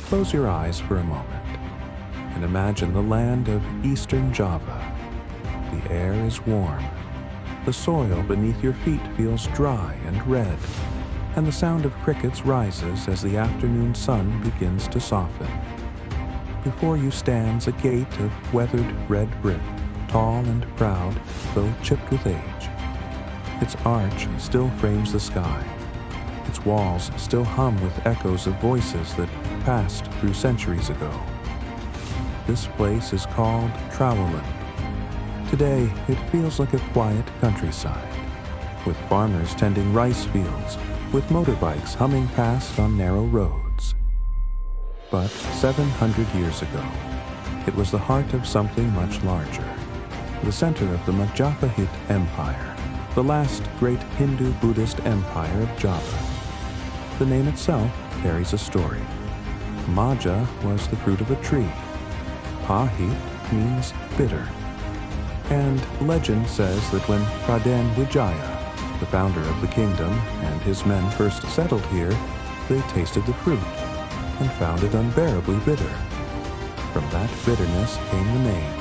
Close your eyes for a moment and imagine the land of eastern Java. The air is warm. The soil beneath your feet feels dry and red, and the sound of crickets rises as the afternoon sun begins to soften. Before you stands a gate of weathered red brick, tall and proud, though chipped with age. Its arch still frames the sky. Its walls still hum with echoes of voices that passed through centuries ago. This place is called Trowulan. Today, it feels like a quiet countryside, with farmers tending rice fields, with motorbikes humming past on narrow roads. But 700 years ago, it was the heart of something much larger, the center of the Majapahit Empire, the last great Hindu-Buddhist empire of Java. The name itself carries a story. Maja was the fruit of a tree. Pahit means bitter. And legend says that when Raden Wijaya, the founder of the kingdom, and his men first settled here, they tasted the fruit and found it unbearably bitter. From that bitterness came the name,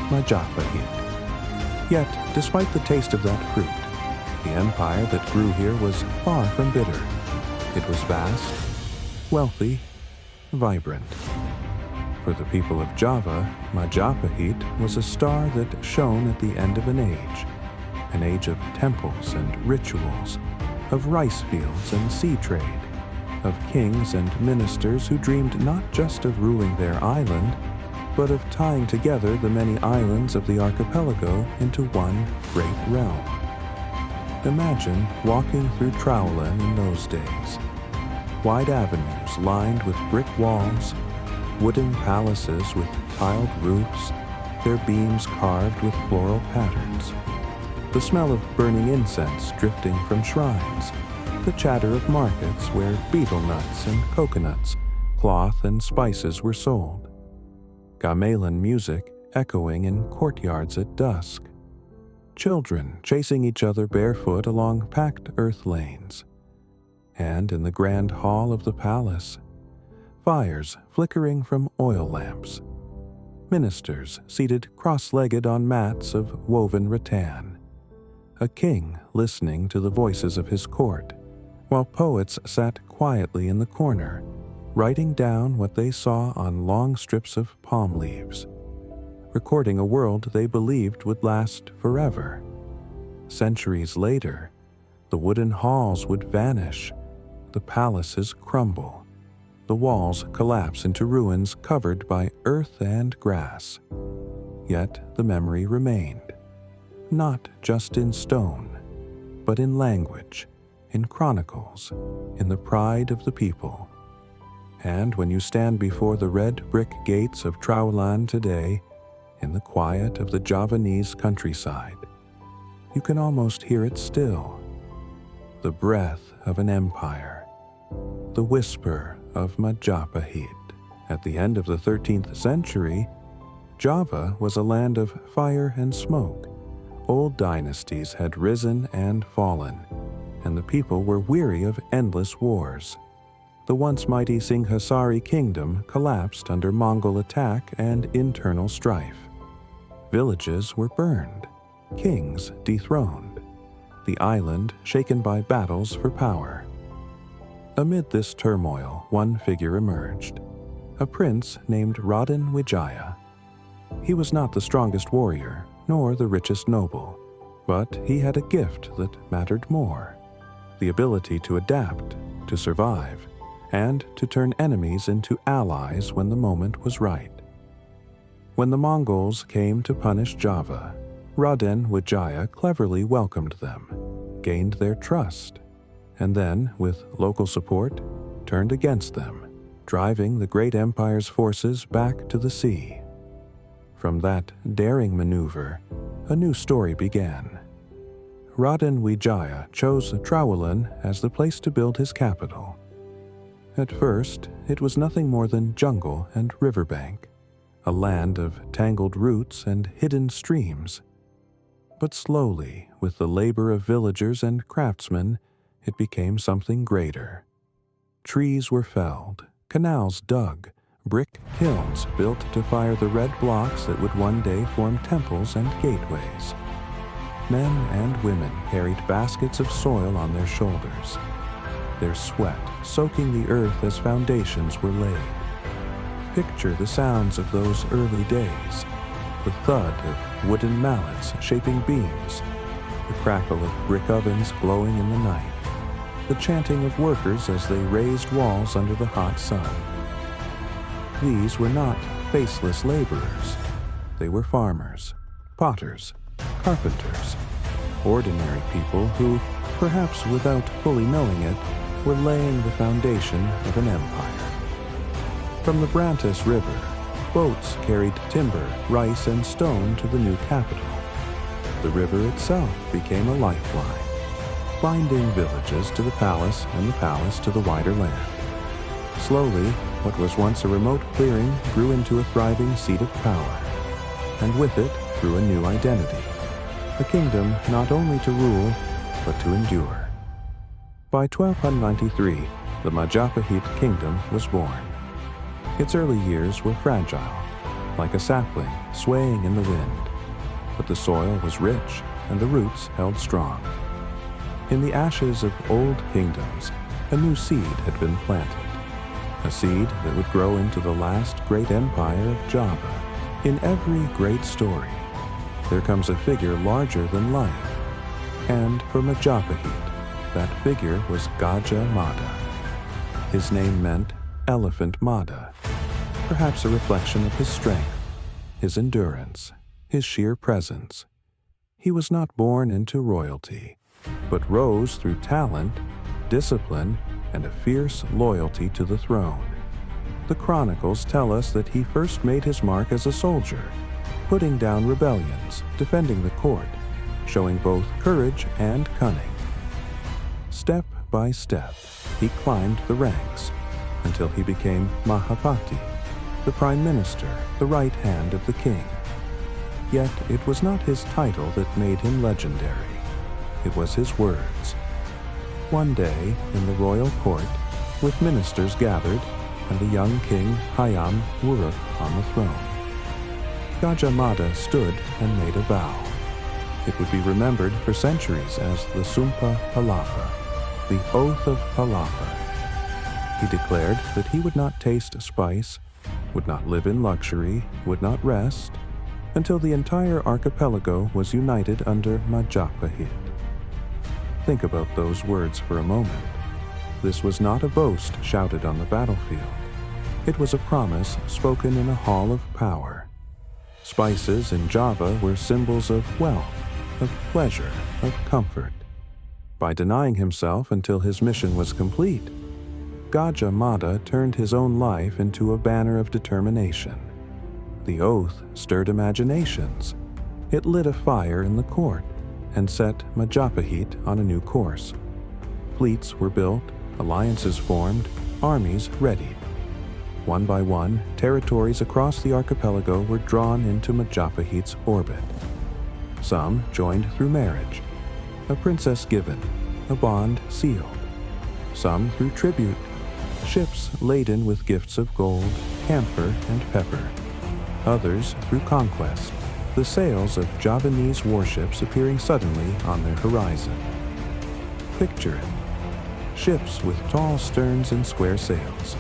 Majapahit. Yet, despite the taste of that fruit, the empire that grew here was far from bitter. It was vast, wealthy, vibrant. For the people of Java, Majapahit was a star that shone at the end of an age of temples and rituals, of rice fields and sea trade, of kings and ministers who dreamed not just of ruling their island, but of tying together the many islands of the archipelago into one great realm. Imagine walking through Trowulan in those days. Wide avenues lined with brick walls, wooden palaces with tiled roofs, their beams carved with floral patterns. The smell of burning incense drifting from shrines, the chatter of markets where betel nuts and coconuts, cloth and spices were sold. Gamelan music echoing in courtyards at dusk. Children chasing each other barefoot along packed earth lanes. And in the grand hall of the palace, fires flickering from oil lamps. Ministers seated cross-legged on mats of woven rattan. A king listening to the voices of his court, while poets sat quietly in the corner, writing down what they saw on long strips of palm leaves, recording a world they believed would last forever. Centuries later, the wooden halls would vanish, the palaces crumble, the walls collapse into ruins covered by earth and grass. Yet the memory remained, not just in stone, but in language, in chronicles, in the pride of the people. And when you stand before the red brick gates of Trowulan today, in the quiet of the Javanese countryside, you can almost hear it still. The breath of an empire, the whisper of Majapahit. At the end of the 13th century, Java was a land of fire and smoke. Old dynasties had risen and fallen, and the people were weary of endless wars. The once mighty Singhasari kingdom collapsed under Mongol attack and internal strife. Villages were burned, kings dethroned, the island shaken by battles for power. Amid this turmoil, one figure emerged, a prince named Raden Wijaya. He was not the strongest warrior, nor the richest noble, but he had a gift that mattered more, the ability to adapt, to survive, and to turn enemies into allies when the moment was right. When the Mongols came to punish Java, Raden Wijaya cleverly welcomed them, gained their trust, and then, with local support, turned against them, driving the great empire's forces back to the sea. From that daring maneuver, a new story began. Raden Wijaya chose Trowulan as the place to build his capital. At first, it was nothing more than jungle and riverbank, a land of tangled roots and hidden streams. But slowly, with the labor of villagers and craftsmen, it became something greater. Trees were felled, canals dug, brick kilns built to fire the red blocks that would one day form temples and gateways. Men and women carried baskets of soil on their shoulders, their sweat soaking the earth as foundations were laid. Picture the sounds of those early days, the thud of wooden mallets shaping beams, the crackle of brick ovens glowing in the night, the chanting of workers as they raised walls under the hot sun. These were not faceless laborers. They were farmers, potters, carpenters, ordinary people who, perhaps without fully knowing it, were laying the foundation of an empire. From the Brantus River, boats carried timber, rice, and stone to the new capital. The river itself became a lifeline, binding villages to the palace and the palace to the wider land. Slowly, what was once a remote clearing grew into a thriving seat of power, and with it grew a new identity, a kingdom not only to rule, but to endure. By 1293, the Majapahit kingdom was born. Its early years were fragile, like a sapling swaying in the wind, but the soil was rich and the roots held strong. In the ashes of old kingdoms, a new seed had been planted, a seed that would grow into the last great empire of Java. In every great story, there comes a figure larger than life, and for Majapahit, that figure was Gajah Mada. His name meant Elephant Mada, perhaps a reflection of his strength, his endurance, his sheer presence. He was not born into royalty, but rose through talent, discipline, and a fierce loyalty to the throne. The chronicles tell us that he first made his mark as a soldier, putting down rebellions, defending the court, showing both courage and cunning. Step by step, he climbed the ranks until he became Mahapati, the prime minister, the right hand of the king. Yet it was not his title that made him legendary. It was his words. One day, in the royal court, with ministers gathered and the young King Hayam Wuruk on the throne, Gajah Mada stood and made a vow. It would be remembered for centuries as the Sumpah Palapa, the Oath of Palapa. He declared that he would not taste spice, would not live in luxury, would not rest, until the entire archipelago was united under Majapahit. Think about those words for a moment. This was not a boast shouted on the battlefield. It was a promise spoken in a hall of power. Spices in Java were symbols of wealth, of pleasure, of comfort. By denying himself until his mission was complete, Gajah Mada turned his own life into a banner of determination. The oath stirred imaginations. It lit a fire in the court and set Majapahit on a new course. Fleets were built, alliances formed, armies readied. One by one, territories across the archipelago were drawn into Majapahit's orbit. Some joined through marriage, a princess given, a bond sealed. Some through tribute, ships laden with gifts of gold, camphor, and pepper. Others through conquest, the sails of Javanese warships appearing suddenly on their horizon. Picture it. Ships with tall sterns and square sails,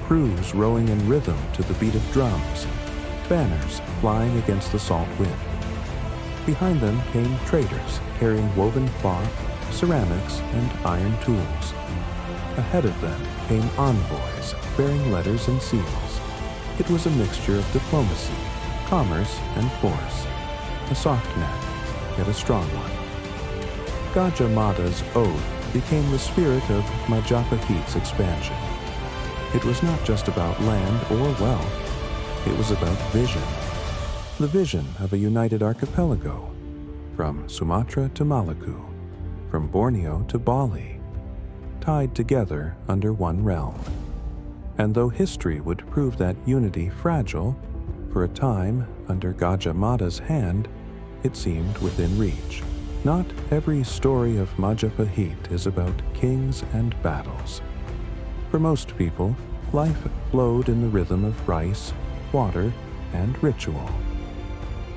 crews rowing in rhythm to the beat of drums, banners flying against the salt wind. Behind them came traders carrying woven cloth, ceramics, and iron tools. Ahead of them came envoys bearing letters and seals. It was a mixture of diplomacy, commerce, and force. A soft net, yet a strong one. Gajah Mada's oath became the spirit of Majapahit's expansion. It was not just about land or wealth. It was about vision. The vision of a united archipelago, from Sumatra to Maluku, from Borneo to Bali, tied together under one realm. And though history would prove that unity fragile, for a time, under Gajah Mada's hand, it seemed within reach. Not every story of Majapahit is about kings and battles. For most people, life flowed in the rhythm of rice, water, and ritual.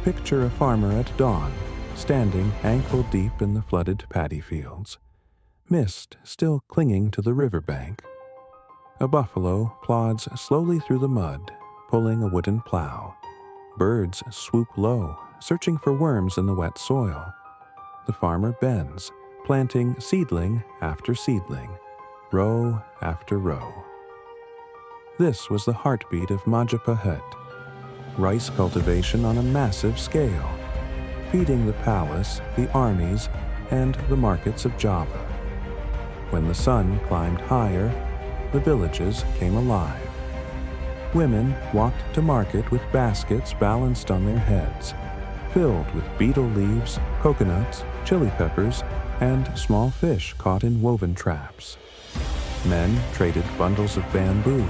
Picture a farmer at dawn, standing ankle-deep in the flooded paddy fields, mist still clinging to the riverbank. A buffalo plods slowly through the mud, pulling a wooden plow. Birds swoop low, searching for worms in the wet soil. The farmer bends, planting seedling after seedling, row after row. This was the heartbeat of Majapahit, rice cultivation on a massive scale, feeding the palace, the armies, and the markets of Java. When the sun climbed higher, the villages came alive. Women walked to market with baskets balanced on their heads, filled with betel leaves, coconuts, chili peppers, and small fish caught in woven traps. Men traded bundles of bamboo,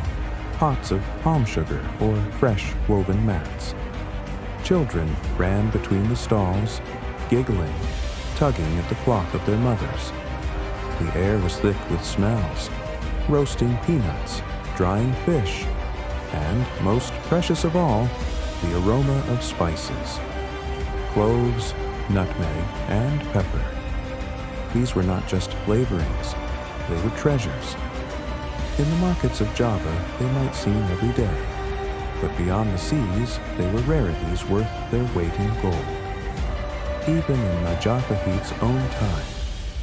pots of palm sugar, or fresh woven mats. Children ran between the stalls, giggling, tugging at the cloth of their mothers. The air was thick with smells, roasting peanuts, drying fish, and, most precious of all, the aroma of spices. Cloves, nutmeg, and pepper. These were not just flavorings, they were treasures. In the markets of Java, they might seem every day, but beyond the seas, they were rarities worth their weight in gold. Even in Majapahit's own time,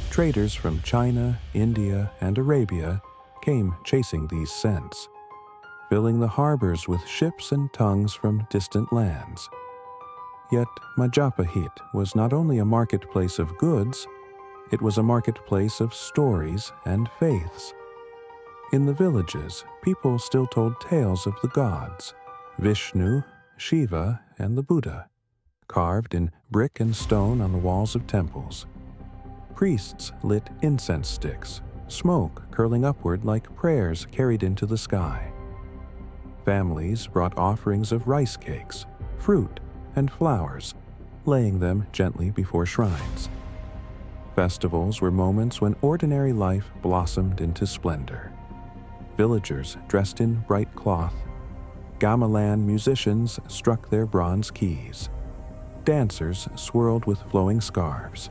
traders from China, India, and Arabia came chasing these scents, filling the harbors with ships and tongues from distant lands. Yet Majapahit was not only a marketplace of goods, it was a marketplace of stories and faiths. In the villages, people still told tales of the gods, Vishnu, Shiva, and the Buddha, carved in brick and stone on the walls of temples. Priests lit incense sticks, smoke curling upward like prayers carried into the sky. Families brought offerings of rice cakes, fruit, and flowers, laying them gently before shrines. Festivals were moments when ordinary life blossomed into splendor. Villagers dressed in bright cloth, gamelan musicians struck their bronze keys, dancers swirled with flowing scarves,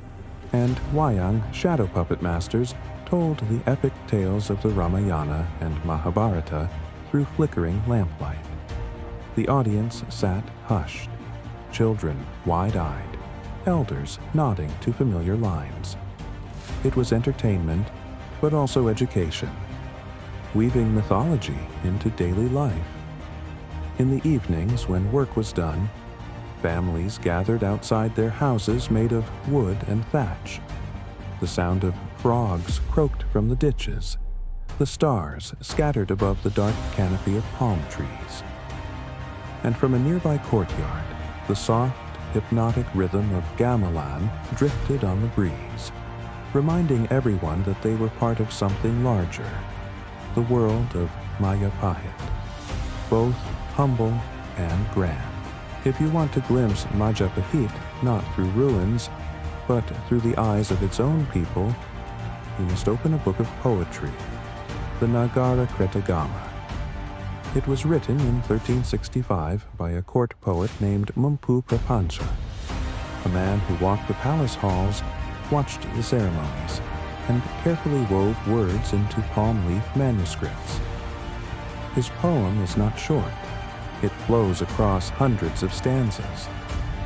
and wayang shadow puppet masters told the epic tales of the Ramayana and Mahabharata through flickering lamplight. The audience sat hushed, children wide-eyed, elders nodding to familiar lines. It was entertainment, but also education, weaving mythology into daily life. In the evenings, when work was done, families gathered outside their houses made of wood and thatch. The sound of frogs croaked from the ditches, the stars scattered above the dark canopy of palm trees. And from a nearby courtyard, the soft, hypnotic rhythm of gamelan drifted on the breeze, reminding everyone that they were part of something larger, the world of Majapahit, both humble and grand. If you want to glimpse Majapahit not through ruins, but through the eyes of its own people, you must open a book of poetry, the Nagarakretagama. It was written in 1365 by a court poet named Mumpu Prapancha, a man who walked the palace halls, watched the ceremonies, and carefully wove words into palm leaf manuscripts. His poem is not short. It flows across hundreds of stanzas,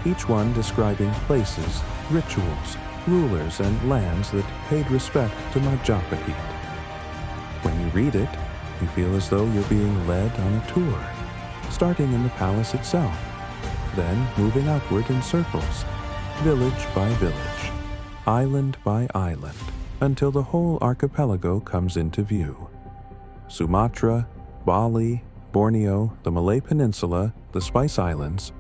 each one describing places, rituals, rulers, and lands that paid respect to Majapahit. When you read it, you feel as though you're being led on a tour, starting in the palace itself, then moving outward in circles, village by village, island by island, until the whole archipelago comes into view. Sumatra, Bali, Borneo, the Malay Peninsula, the Spice Islands,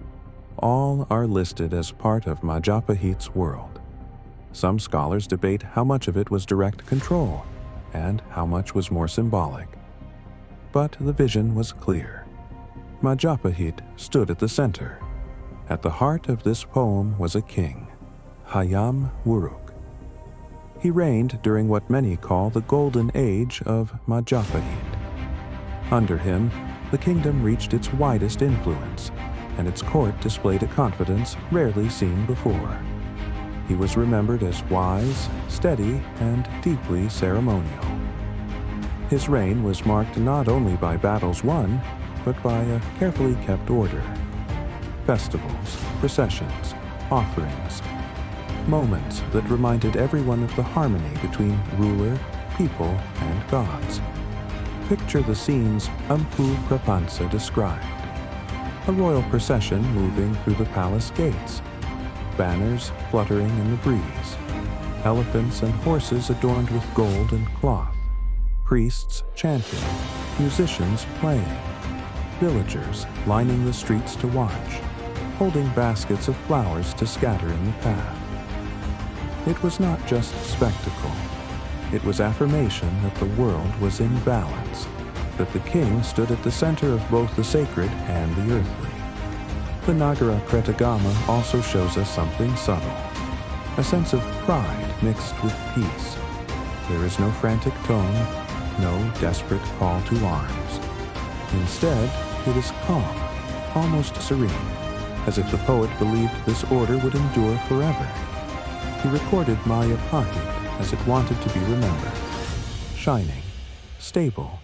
all are listed as part of Majapahit's world. Some scholars debate how much of it was direct control and how much was more symbolic. But the vision was clear. Majapahit stood at the center. At the heart of this poem was a king, Hayam Wuruk. He reigned during what many call the golden age of Majapahit. Under him, the kingdom reached its widest influence, and its court displayed a confidence rarely seen before. He was remembered as wise, steady, and deeply ceremonial. His reign was marked not only by battles won, but by a carefully kept order. Festivals, processions, offerings, moments that reminded everyone of the harmony between ruler, people, and gods. Picture the scenes Empu Prapansa described. A royal procession moving through the palace gates, banners fluttering in the breeze, elephants and horses adorned with gold and cloth, priests chanting, musicians playing, villagers lining the streets to watch, holding baskets of flowers to scatter in the path. It was not just spectacle. It was affirmation that the world was in balance, that the king stood at the center of both the sacred and the earthly. The Nagarakretagama also shows us something subtle, a sense of pride mixed with peace. There is no frantic tone, no desperate call to arms. Instead, it is calm, almost serene, as if the poet believed this order would endure forever. He recorded Majapahit as it wanted to be remembered, shining, stable,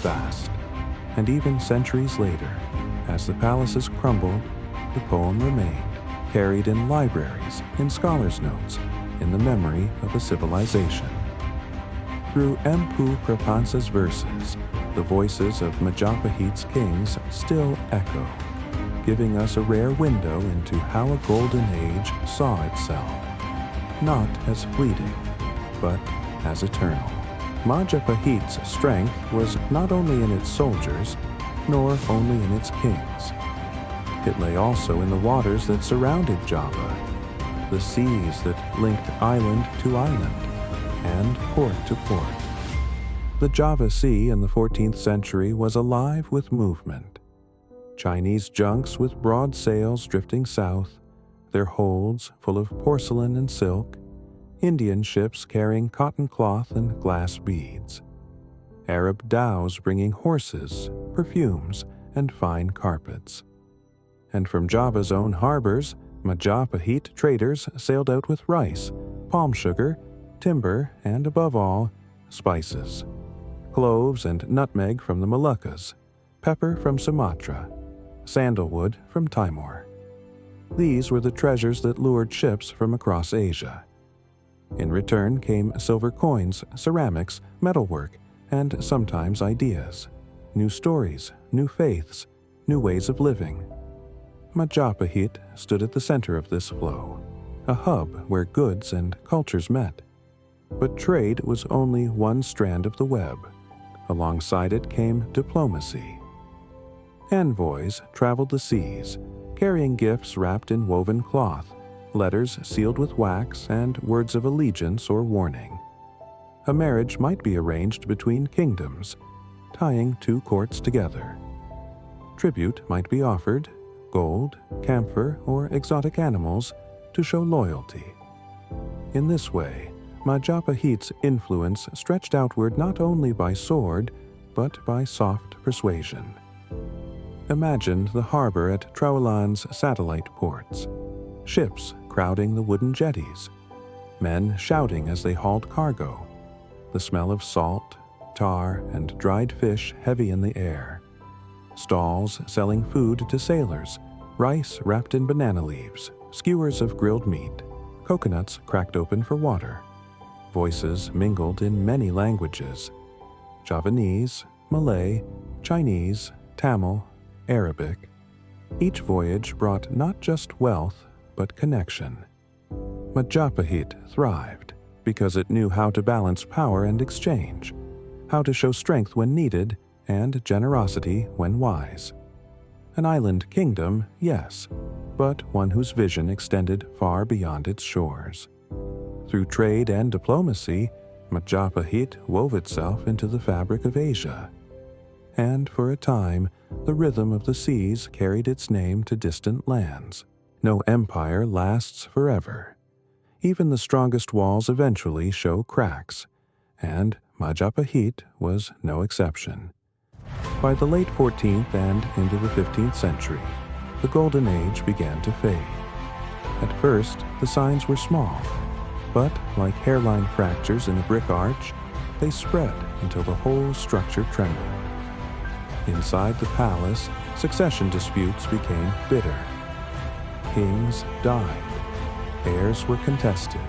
vast, and even centuries later, as the palaces crumbled, the poem remained, carried in libraries, in scholars' notes, in the memory of a civilization. Through Empu Prapansa's verses, the voices of Majapahit's kings still echo, giving us a rare window into how a golden age saw itself, not as fleeting, but as eternal. Majapahit's strength was not only in its soldiers, nor only in its kings. It lay also in the waters that surrounded Java, the seas that linked island to island, and port to port. The Java Sea in the 14th century was alive with movement. Chinese junks with broad sails drifting south, their holds full of porcelain and silk, Indian ships carrying cotton cloth and glass beads, Arab dhows bringing horses, perfumes, and fine carpets. And from Java's own harbors, Majapahit traders sailed out with rice, palm sugar, timber, and above all, spices. Cloves and nutmeg from the Moluccas, pepper from Sumatra, sandalwood from Timor. These were the treasures that lured ships from across Asia. In return came silver coins, ceramics, metalwork, and sometimes ideas, new stories, new faiths, new ways of living. Majapahit stood at the center of this flow, a hub where goods and cultures met. But trade was only one strand of the web. Alongside it came diplomacy. Envoys traveled the seas, carrying gifts wrapped in woven cloth, letters sealed with wax, and words of allegiance or warning. A marriage might be arranged between kingdoms, tying two courts together. Tribute might be offered, gold, camphor, or exotic animals, to show loyalty. In this way, Majapahit's influence stretched outward not only by sword, but by soft persuasion. Imagine the harbor at Trowulan's satellite ports, ships crowding the wooden jetties, men shouting as they hauled cargo, the smell of salt, tar, and dried fish heavy in the air, stalls selling food to sailors, rice wrapped in banana leaves, skewers of grilled meat, coconuts cracked open for water. Voices mingled in many languages: Javanese, Malay, Chinese, Tamil, Arabic. Each voyage brought not just wealth, but connection. Majapahit thrived because it knew how to balance power and exchange, how to show strength when needed and generosity when wise. An island kingdom, yes, but one whose vision extended far beyond its shores. Through trade and diplomacy, Majapahit wove itself into the fabric of Asia. And for a time, the rhythm of the seas carried its name to distant lands. No empire lasts forever. Even the strongest walls eventually show cracks, and Majapahit was no exception. By the late 14th and into the 15th century, the Golden Age began to fade. At first, the signs were small, but like hairline fractures in a brick arch, they spread until the whole structure trembled. Inside the palace, succession disputes became bitter. Kings died, heirs were contested,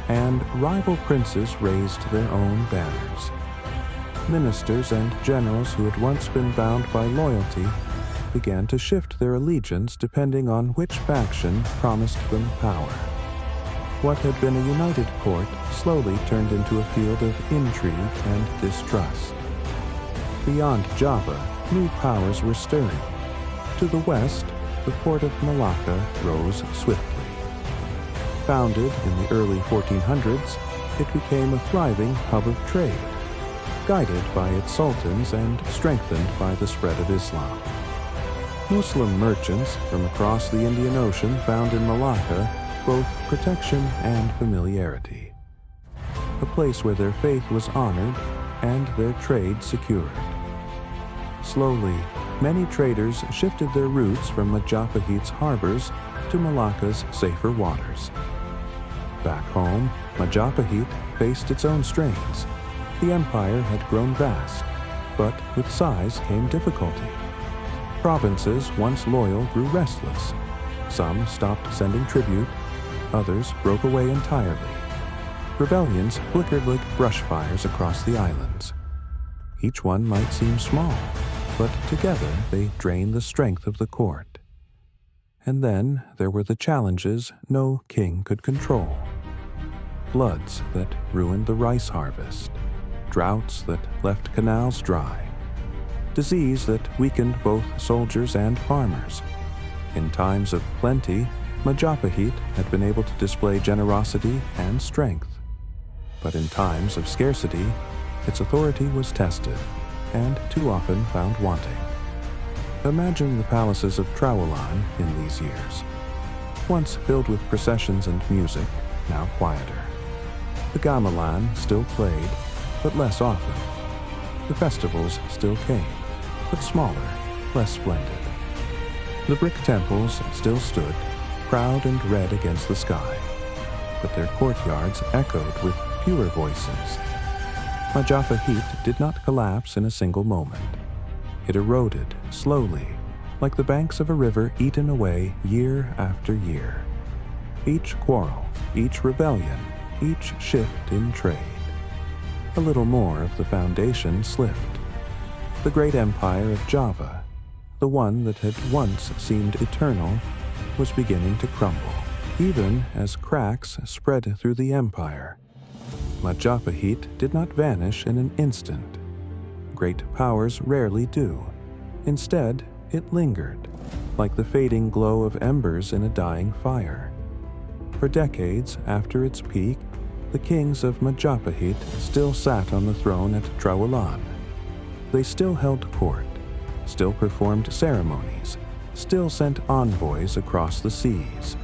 and rival princes raised their own banners. Ministers and generals who had once been bound by loyalty began to shift their allegiance depending on which faction promised them power. What had been a united court slowly turned into a field of intrigue and distrust. Beyond Java, new powers were stirring. To the west, the port of Malacca rose swiftly. Founded in the early 1400s, it became a thriving hub of trade, guided by its sultans and strengthened by the spread of Islam. Muslim merchants from across the Indian Ocean found in Malacca both protection and familiarity, a place where their faith was honored and their trade secured. Slowly, many traders shifted their routes from Majapahit's harbors to Malacca's safer waters. Back home, Majapahit faced its own strains. The empire had grown vast, but with size came difficulty. Provinces once loyal grew restless. Some stopped sending tribute, others broke away entirely. Rebellions flickered like brush fires across the islands. Each one might seem small, but together they drained the strength of the court. And then there were the challenges no king could control. Floods that ruined the rice harvest, droughts that left canals dry, disease that weakened both soldiers and farmers. In times of plenty, Majapahit had been able to display generosity and strength. But in times of scarcity, its authority was tested, and too often found wanting. Imagine the palaces of Trowulan in these years. Once filled with processions and music, now quieter. The gamelan still played, but less often. The festivals still came, but smaller, less splendid. The brick temples still stood, proud and red against the sky, but their courtyards echoed with fewer voices. Majapahit did not collapse in a single moment. It eroded slowly, like the banks of a river eaten away year after year. Each quarrel, each rebellion, each shift in trade. A little more of the foundation slipped. The great empire of Java, the one that had once seemed eternal, was beginning to crumble, even as cracks spread through the empire. Majapahit did not vanish in an instant. Great powers rarely do. Instead, it lingered, like the fading glow of embers in a dying fire. For decades after its peak, the kings of Majapahit still sat on the throne at Trowulan. They still held court, still performed ceremonies, still sent envoys across the seas.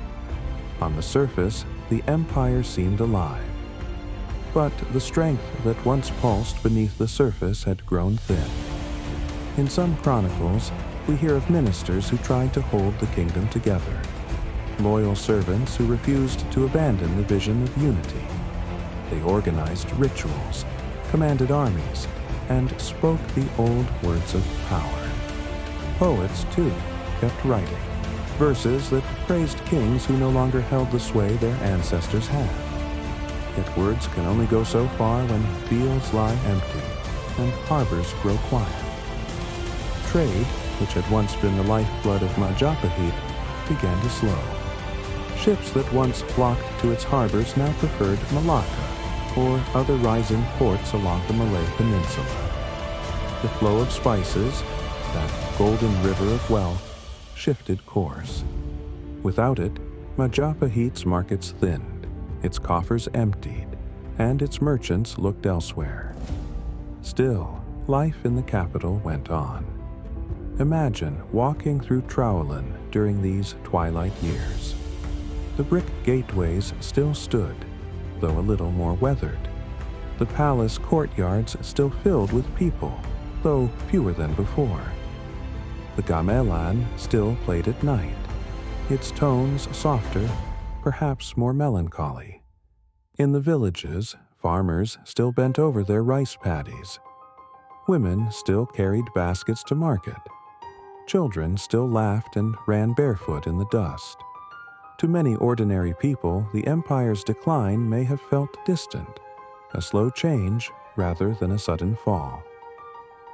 On the surface, the empire seemed alive. But the strength that once pulsed beneath the surface had grown thin. In some chronicles, we hear of ministers who tried to hold the kingdom together, loyal servants who refused to abandon the vision of unity. They organized rituals, commanded armies, and spoke the old words of power. Poets, too, kept writing, verses that praised kings who no longer held the sway their ancestors had. Yet words can only go so far when fields lie empty and harbors grow quiet. Trade, which had once been the lifeblood of Majapahit, began to slow. Ships that once flocked to its harbors now preferred Malacca or other rising ports along the Malay Peninsula. The flow of spices, that golden river of wealth, shifted course. Without it, Majapahit's markets thinned, its coffers emptied, and its merchants looked elsewhere. Still, life in the capital went on. Imagine walking through Trowulan during these twilight years. The brick gateways still stood, though a little more weathered. The palace courtyards still filled with people, though fewer than before. The gamelan still played at night, its tones softer, perhaps more melancholy. In the villages, farmers still bent over their rice paddies. Women still carried baskets to market. Children still laughed and ran barefoot in the dust. To many ordinary people, the empire's decline may have felt distant, a slow change rather than a sudden fall.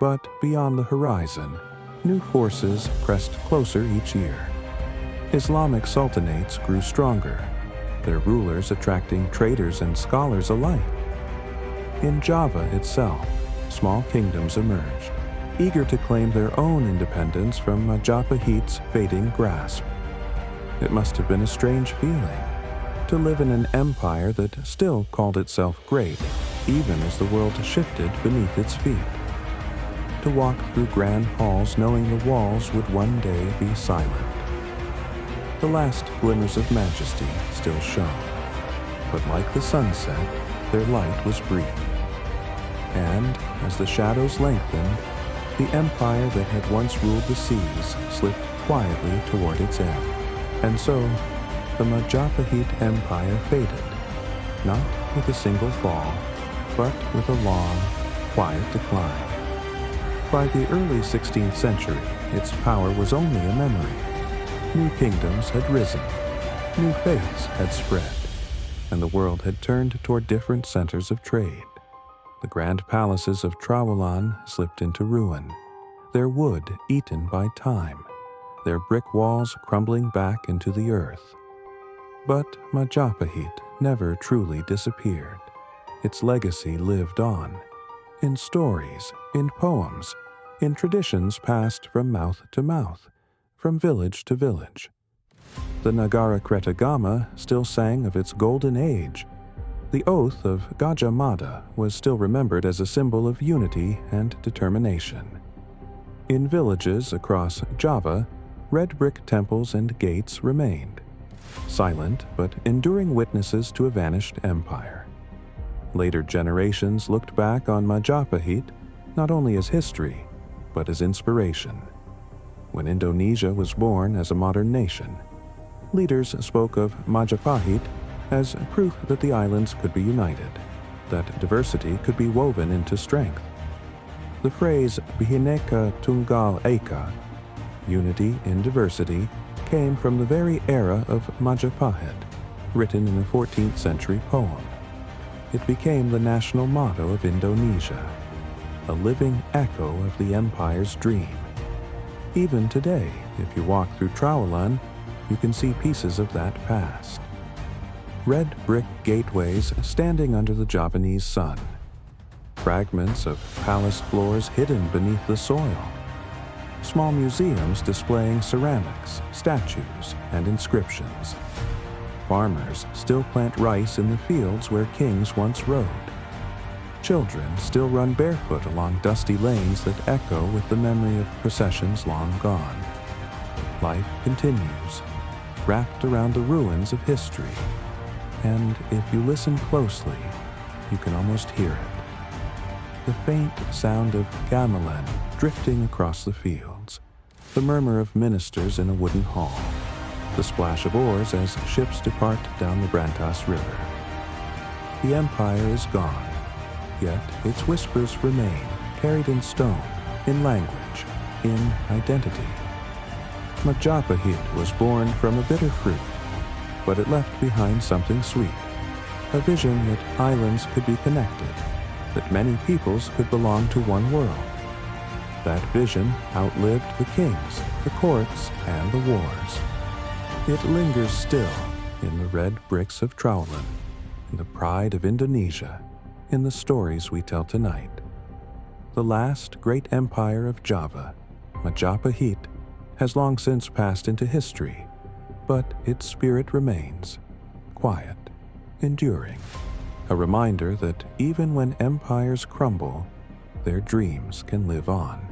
But beyond the horizon, new forces pressed closer each year. Islamic sultanates grew stronger, their rulers attracting traders and scholars alike. In Java itself, small kingdoms emerged, eager to claim their own independence from Majapahit's fading grasp. It must have been a strange feeling to live in an empire that still called itself great, even as the world shifted beneath its feet. To walk through grand halls knowing the walls would one day be silent. The last glimmers of majesty still shone, but like the sunset, their light was brief. And as the shadows lengthened, the empire that had once ruled the seas slipped quietly toward its end. And so, the Majapahit Empire faded, not with a single fall, but with a long, quiet decline. By the early 16th century, its power was only a memory. New kingdoms had risen, new faiths had spread, and the world had turned toward different centers of trade. The grand palaces of Trowulan slipped into ruin, their wood eaten by time, their brick walls crumbling back into the earth. But Majapahit never truly disappeared. Its legacy lived on, in stories, in poems, in traditions passed from mouth to mouth, from village to village. The Nagarakretagama still sang of its golden age. The oath of Gajah Mada was still remembered as a symbol of unity and determination. In villages across Java, red brick temples and gates remained, silent but enduring witnesses to a vanished empire. Later generations looked back on Majapahit not only as history, but as inspiration. When Indonesia was born as a modern nation, leaders spoke of Majapahit as proof that the islands could be united, that diversity could be woven into strength. The phrase Bhinneka Tunggal Ika, unity in diversity, came from the very era of Majapahit, written in a 14th century poem. It became the national motto of Indonesia, a living echo of the empire's dream. Even today, if you walk through Trowulan, you can see pieces of that past. Red brick gateways standing under the Javanese sun, fragments of palace floors hidden beneath the soil, small museums displaying ceramics, statues, and inscriptions. Farmers still plant rice in the fields where kings once rode. Children still run barefoot along dusty lanes that echo with the memory of processions long gone. Life continues, wrapped around the ruins of history. And if you listen closely, you can almost hear it. The faint sound of gamelan drifting across the fields, the murmur of ministers in a wooden hall, the splash of oars as ships depart down the Brantas River. The empire is gone, yet its whispers remain, carried in stone, in language, in identity. Majapahit was born from a bitter fruit, but it left behind something sweet, a vision that islands could be connected, that many peoples could belong to one world. That vision outlived the kings, the courts, and the wars. It lingers still in the red bricks of Trowulan, in the pride of Indonesia, in the stories we tell tonight. The last great empire of Java, Majapahit, has long since passed into history, but its spirit remains, quiet, enduring, a reminder that even when empires crumble, their dreams can live on.